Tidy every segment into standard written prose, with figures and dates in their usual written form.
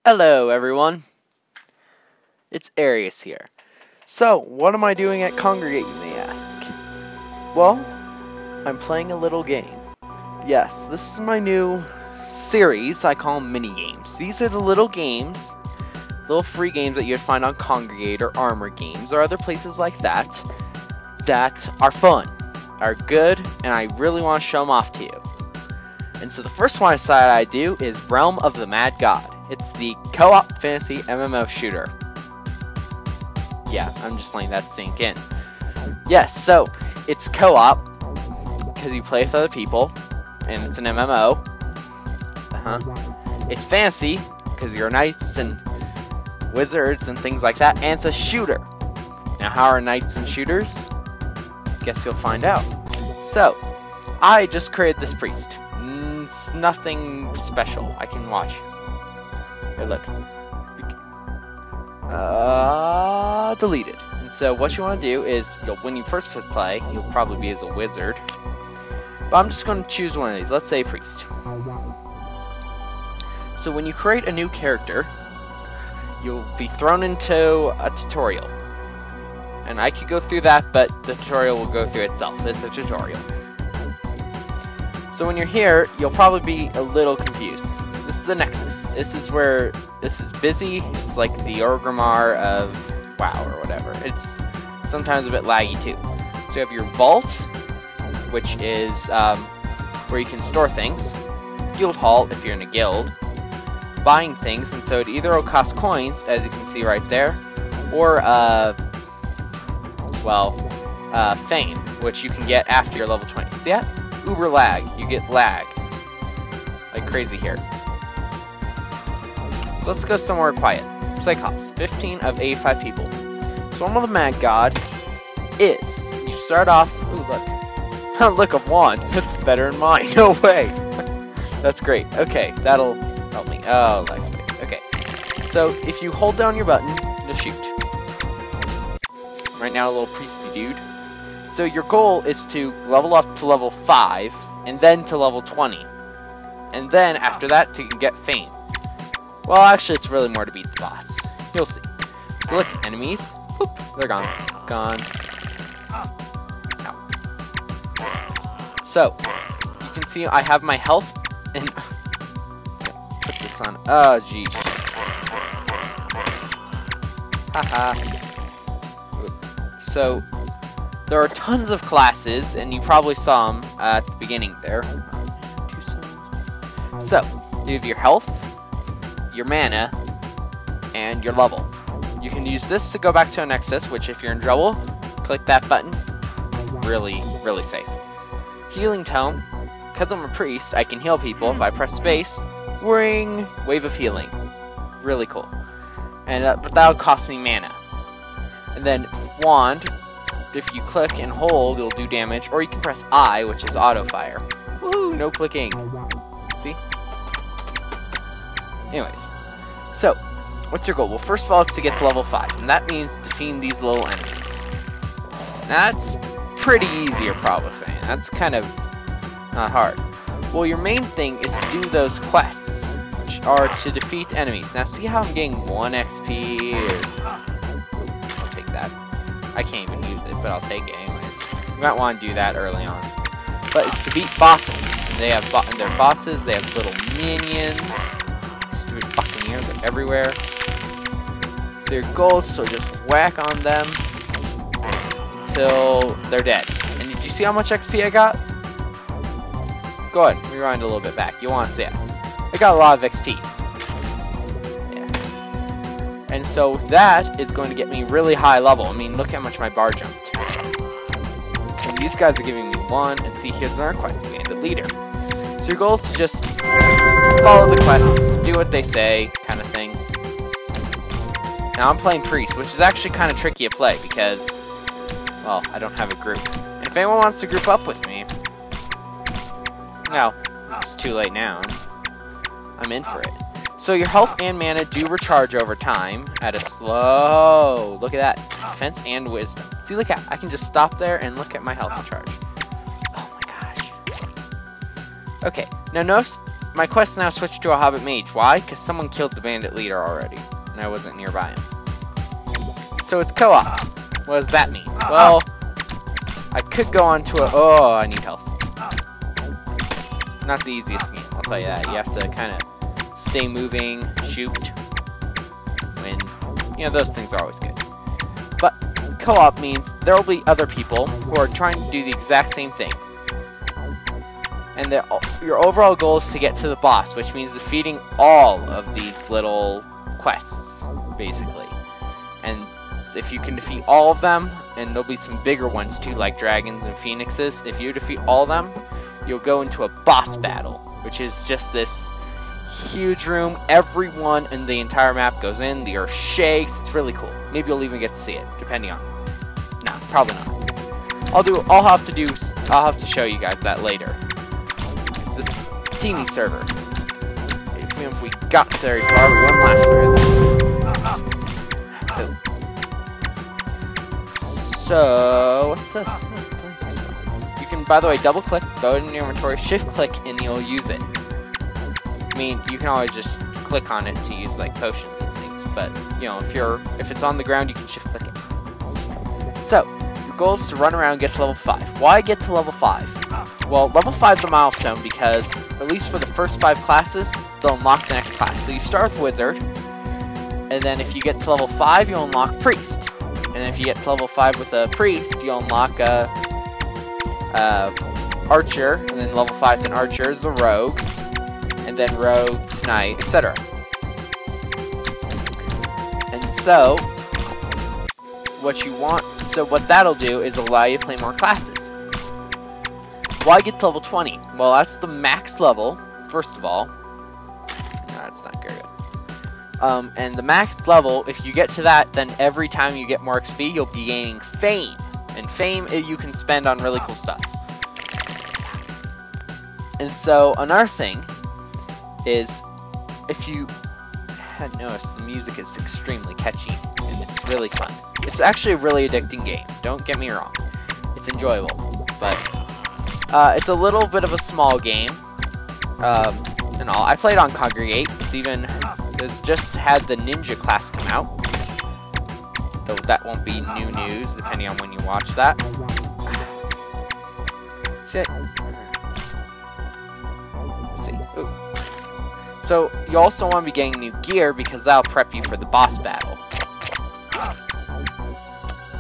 Hello everyone, it's Arius here. So, what am I doing at Congregate, you may ask? Well, I'm playing a little game. Yes, this is my new series. I call them mini games. These are the little games, little free games that you'd find on Congregate or Armor Games or other places like that are fun, are good, and I really want to show them off to you. And so the first one I decided I'd do is Realm of the Mad God. It's the co-op fantasy MMO shooter. Yeah, I'm just letting that sink in. Yes, so it's co-op because you play with other people, and it's an MMO. It's fantasy because you're knights and wizards and things like that, and it's a shooter. Now, how are knights and shooters? Guess you'll find out. So, I just created this priest. It's nothing special. I can watch. Here, look. Deleted. And so what you want to do is, when you first play, you'll probably be as a wizard. But I'm just going to choose one of these. Let's say priest. So when you create a new character, you'll be thrown into a tutorial. And I could go through that, but the tutorial will go through itself. It's a tutorial. So when you're here, you'll probably be a little confused. This is the Nexus. This is where this is busy. It's like the Orgrimmar of WoW or whatever. It's sometimes a bit laggy too. So you have your vault, which is where you can store things. Guild hall if you're in a guild. Buying things, and so it either will cost coins, as you can see right there, or fame, which you can get after you're level 20. See that? Uber lag. You get lag like crazy here. So let's go somewhere quiet. Psychos. 15 of 85 people. So one of the Mad God is, you start off, ooh look. Look, a wand. That's better than mine. No way. That's great. Okay, that'll help me. Oh, life space. Okay. So if you hold down your button to shoot. Right now, a little priesty dude. So your goal is to level up to level 5, and then to level 20. And then after that, to get fame. Well, actually, it's really more to beat the boss. You'll see. So look, enemies. Whoop, they're gone. Gone. Ow. So, you can see I have my health, and put this on. Oh, geez. Haha. So, there are tons of classes, and you probably saw them at the beginning there. So, you have your health, your mana, and your level. You can use this to go back to a Nexus, which if you're in trouble, click that button. Really, really safe. Healing tome. Because I'm a priest, I can heal people if I press space. Ring! Wave of healing. Really cool. And but that'll cost me mana. And then wand. If you click and hold, it'll do damage, or you can press I, which is auto fire. Woohoo! No clicking. See? Anyways, so what's your goal? Well, first of all, it's to get to level 5, and that means defeating these little enemies. That's pretty easy, you're probably saying. That's kind of not hard. Well, your main thing is to do those quests, which are to defeat enemies. Now, see how I'm getting 1 XP? I'll take that. I can't even use it, but I'll take it anyways. You might want to do that early on. But it's to beat bosses. And they have their bosses, they have little minions. Stupid buccaneers are everywhere. So your goal is to just whack on them till they're dead. And did you see how much XP I got? Go ahead, rewind a little bit back. You want to see it. I got a lot of XP. And so that is going to get me really high level. I mean, look how much my bar jumped. And these guys are giving me 1. And see, here's another quest. Bandit leader. So your goal is to just follow the quests, do what they say, kind of thing. Now I'm playing priest, which is actually kind of tricky to play because, well, I don't have a group. And if anyone wants to group up with me, no, it's too late now. I'm in for it. So your health and mana do recharge over time at a slow, look at that, defense and wisdom. See, look at, I can just stop there and look at my health recharge. Oh my gosh. Okay, now notice my quest now switched to a Hobbit Mage. Why? Because someone killed the bandit leader already, and I wasn't nearby him. So it's co-op. What does that mean? Well, I could go on to a... Oh, I need health. Not the easiest game, I'll tell you that. You have to kind of stay moving, shoot, win. You know, those things are always good. But co-op means there will be other people who are trying to do the exact same thing. And your overall goal is to get to the boss, which means defeating all of these little quests, basically. And if you can defeat all of them, and there'll be some bigger ones too, like dragons and phoenixes, if you defeat all of them, you'll go into a boss battle, which is just this huge room. Everyone in the entire map goes in, the earth shakes. It's really cool. Maybe you'll even get to see it, depending on... No, probably not. I'll have to show you guys that later. It's this teeny server. Even if we got very far, we wouldn't last very long. So, what's this? You can, by the way, double click, go in your inventory, shift click, and you'll use it. I mean, you can always just click on it to use like potions and things, but you know, if it's on the ground, you can shift click it. So, your goal is to run around and get to level 5. Why get to level 5? Well, level 5 is a milestone because, at least for the first 5 classes, they'll unlock the next class. So you start with Wizard, and then if you get to level 5, you'll unlock Priest. And if you get to level 5 with a Priest, you'll unlock Archer, and then level 5 then Archer is a Rogue, and then Rogue, Knight, etc. And so, what that'll do is allow you to play more classes. Why get to level 20? Well, that's the max level, first of all. No, that's not very good. And the max level, if you get to that, then every time you get more XP, you'll be gaining fame. And fame you can spend on really cool stuff. And so, another thing is, if you had noticed, the music is extremely catchy, and it's really fun. It's actually a really addicting game, don't get me wrong. It's enjoyable, but it's a little bit of a small game, and all. I played on Congregate. It's just had the ninja class come out, though that won't be new news depending on when you watch that. Let's see. Ooh. So you also want to be getting new gear because that'll prep you for the boss battle.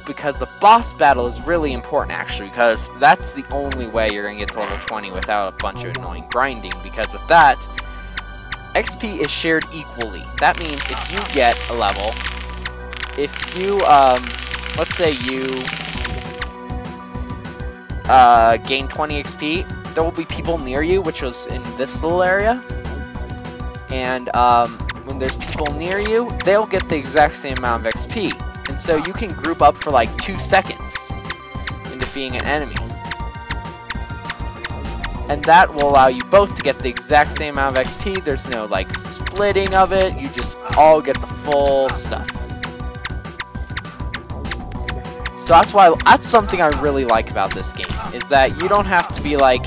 Because the boss battle is really important actually, because that's the only way you're going to get to level 20 without a bunch of annoying grinding, because with that, XP is shared equally. That means if you get a level, if you, let's say you gain 20 XP, there will be people near you, which was in this little area, and when there's people near you, they'll get the exact same amount of XP. And so you can group up for like 2 seconds in defeating an enemy. And that will allow you both to get the exact same amount of XP. There's no like splitting of it. You just all get the full stuff. So that's something I really like about this game, is that you don't have to be like,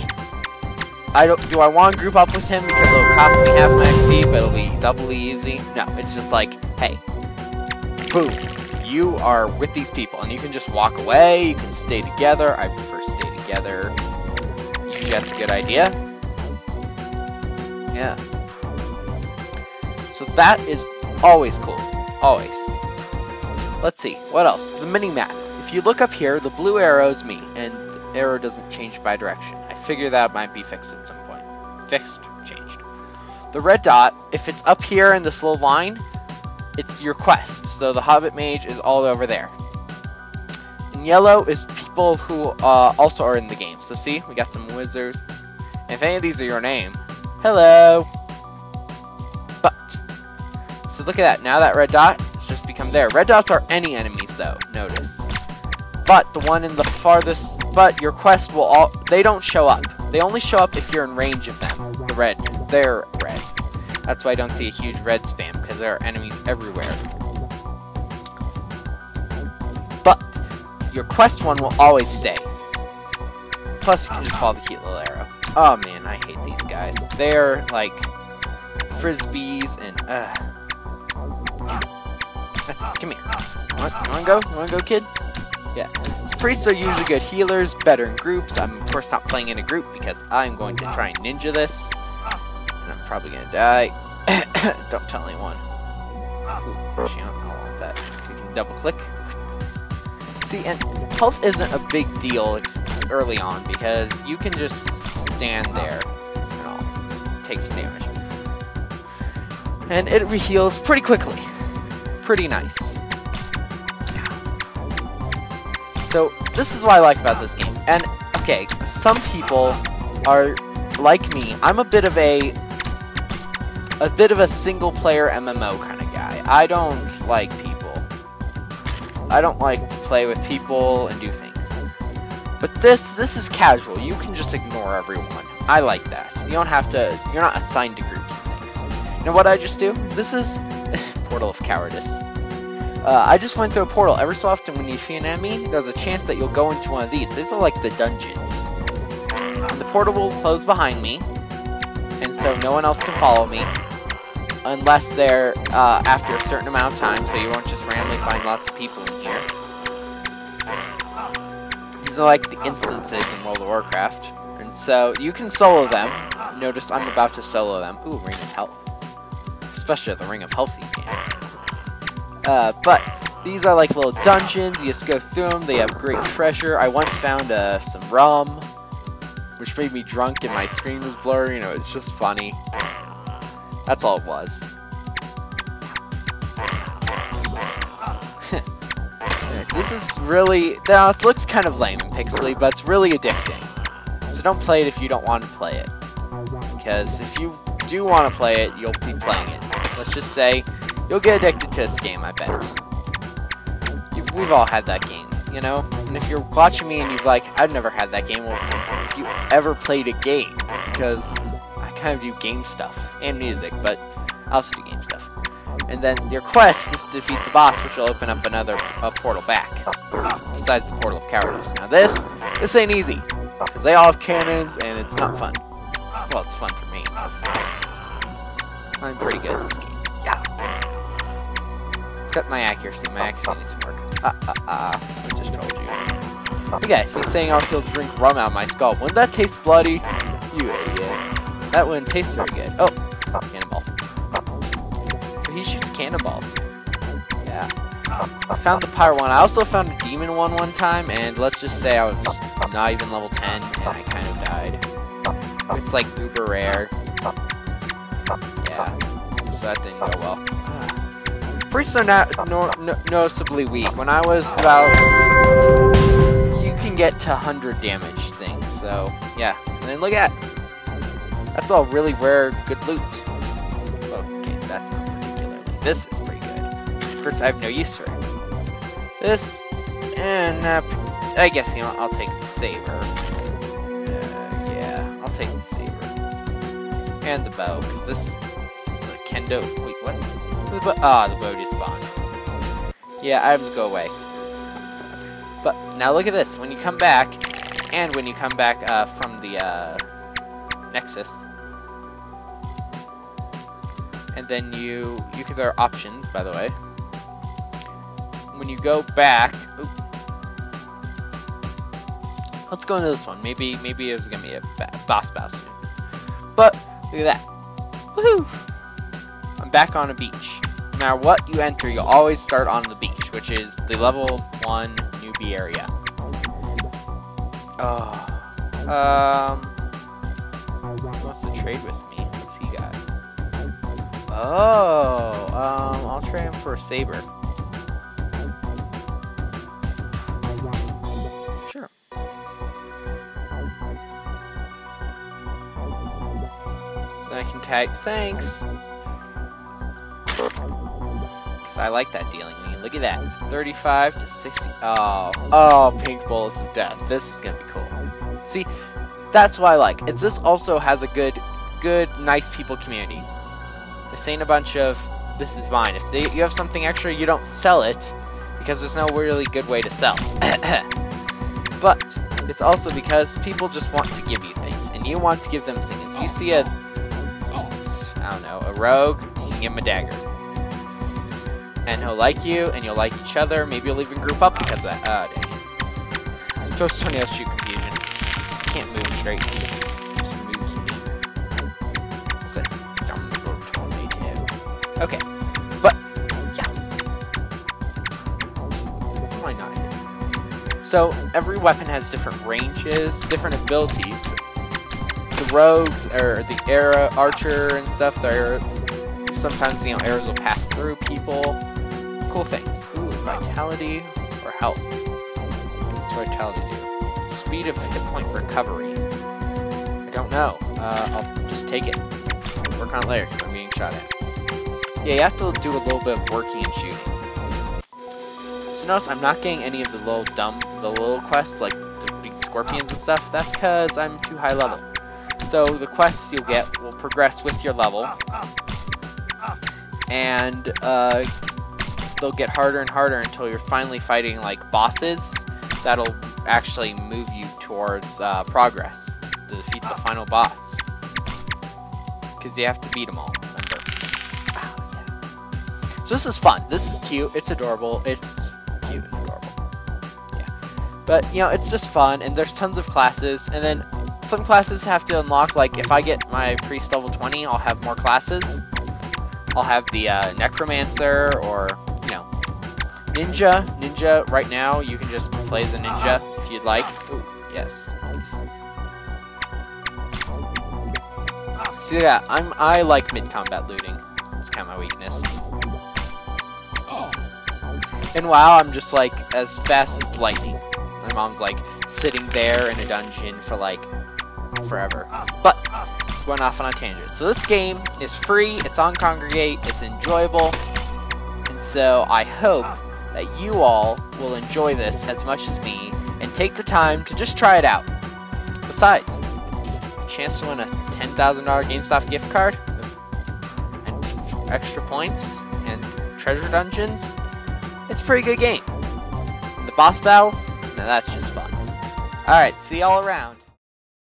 do I want to group up with him because it'll cost me half my XP, but it'll be doubly easy? No, it's just like, hey, boom. You are with these people, and you can just walk away, you can stay together. I prefer stay together. Usually that's a good idea. Yeah. So that is always cool. Always. Let's see, what else? The mini-map. If you look up here, the blue arrow is me, and the arrow doesn't change by direction. I figure that might be fixed at some point. Fixed, changed. The red dot, if it's up here in this little line, it's your quest, so the Hobbit Mage is all over there. And yellow is people who also are in the game. So see, we got some wizards. And if any of these are your name, hello! But, so look at that, now that red dot has just become there. Red dots are any enemies though, notice. But the one in the farthest, but your quest will they don't show up. They only show up if you're in range of them. They're reds. That's why I don't see a huge red spam, because there are enemies everywhere. But your quest one will always stay. Plus, you can just follow the cute little arrow. Oh man, I hate these guys. They're like frisbees and That's it. Come here. You wanna go? You wanna go, kid? Yeah. Priests are usually good healers, better in groups. I'm of course not playing in a group because I'm going to try and ninja this. And I'm probably gonna die. Don't tell anyone. Ooh, actually, I don't want that. So you can double click. See, and health isn't a big deal early on because you can just stand there and I'll take some damage. And it heals pretty quickly. Pretty nice. Yeah. So this is what I like about this game. And okay, some people are like me. I'm a bit of a single player MMO kind of guy. I don't like people. I don't like to play with people and do things. But this is casual. You can just ignore everyone. I like that. You don't have to, you're not assigned to groups and things. You know what I just do? This is Portal of Cowardice. I just went through a portal. Every so often when you see an enemy, there's a chance that you'll go into one of these. These are like the dungeons. The portal will close behind me, and so no one else can follow me. Unless they're after a certain amount of time, so you won't just randomly find lots of people in here. These are like the instances in World of Warcraft. And so you can solo them. Notice I'm about to solo them. Ooh, Ring of Health. Especially the Ring of Health you can. But these are like little dungeons. You just go through them. They have great treasure. I once found some rum, which made me drunk and my screen was blurry. You know, it's just funny. That's all it was. This is really... Now, it looks kind of lame and pixely, but it's really addicting. So don't play it if you don't want to play it. Because if you do want to play it, you'll be playing it. Let's just say, you'll get addicted to this game, I bet. We've all had that game, you know? And if you're watching me and you're like, I've never had that game, well, if you ever played a game, because I kind of do game stuff and music, but I also do game stuff. And then your quest is to defeat the boss, which will open up another portal back, besides the Portal of Cowardice. Now this ain't easy, because they all have cannons, and it's not fun. Well, it's fun for me, because I'm pretty good at this game. Yeah. Except my accuracy needs to work. I just told you. Okay, he's saying he'll drink rum out of my skull. Wouldn't that taste bloody? You idiot. That wouldn't taste very good. Oh, cannonball. So he shoots cannonballs. Yeah. I found the pyro one. I also found a demon one time, and let's just say I was not even level 10, and I kind of died. It's like uber rare. Yeah. So that didn't go well. Priests are not noticeably weak. When I was about... You can get to 100 damage things, so yeah. And then look at that. That's all really rare, good loot. Okay, that's not particularly. This is pretty good. Of course, I have no use for it. This, and I guess, you know, I'll take the saber. Yeah, I'll take the saber. And the bow, because this... The kendo... Wait, what? The bow just spawned. Yeah, items go away. But, now look at this. When you come back, and when you come back from the, Nexus, and then you can, there are options, by the way. When you go back, let's go into this one. Maybe it was gonna be a boss battle soon. But look at that. Woohoo! I'm back on a beach. No matter what you enter, you'll always start on the beach, which is the level 1 newbie area. Oh. Who wants to trade with me? What's he got? Oh, I'll trade him for a saber. Sure. Then I can tag. Thanks. Because I like that dealing. I mean, look at that. 35 to 60. Oh, pink bullets of death. This is gonna be cool. See. That's what I like. This also has a good, nice people community. This ain't a bunch of, this is mine. If you have something extra, you don't sell it, because there's no really good way to sell. But, it's also because people just want to give you things, and and you want to give them things. You see a, I don't know, a rogue, you can give him a dagger. And he'll like you, and you'll like each other. Maybe you'll even group up because of that. Oh, dang. Toast tornadoes shoot confusion. Can't move straight. Just moves me. It's a dumb little tornado. Okay. But, yeah. Why not? So, every weapon has different ranges, different abilities. The rogues, or the archer and stuff, they're sometimes, arrows will pass through people. Cool things. Ooh, vitality or health. What's vitality do? Speed of hit point recovery. I don't know. I'll just take it. Work on it later because I'm being shot at. Yeah, you have to do a little bit of working and shooting. So notice I'm not getting any of the little quests like the big scorpions and stuff. That's because I'm too high level. So the quests you'll get will progress with your level. And they'll get harder and harder until you're finally fighting like bosses that'll actually move you towards progress to defeat the final boss. Because you have to beat them all, remember? Oh, yeah. So this is fun. This is cute. It's adorable. It's cute and adorable. Yeah. But, it's just fun, and there's tons of classes, and then some classes have to unlock, like if I get my priest level 20, I'll have more classes. I'll have the necromancer or, ninja. Ninja, right now, you can just play as a ninja if you'd like. Ooh, yes, please. So yeah, I like mid-combat looting. It's kind of my weakness. And WoW, I'm just like as fast as lightning. My mom's like sitting there in a dungeon for like forever. But going off on a tangent. So this game is free, it's on Congregate, it's enjoyable, and so I hope that you all will enjoy this as much as me and take the time to just try it out. Besides, a chance to win a $10,000 GameStop gift card and extra points and treasure dungeons. It's a pretty good game. And the boss battle, now that's just fun. Alright, see y'all around.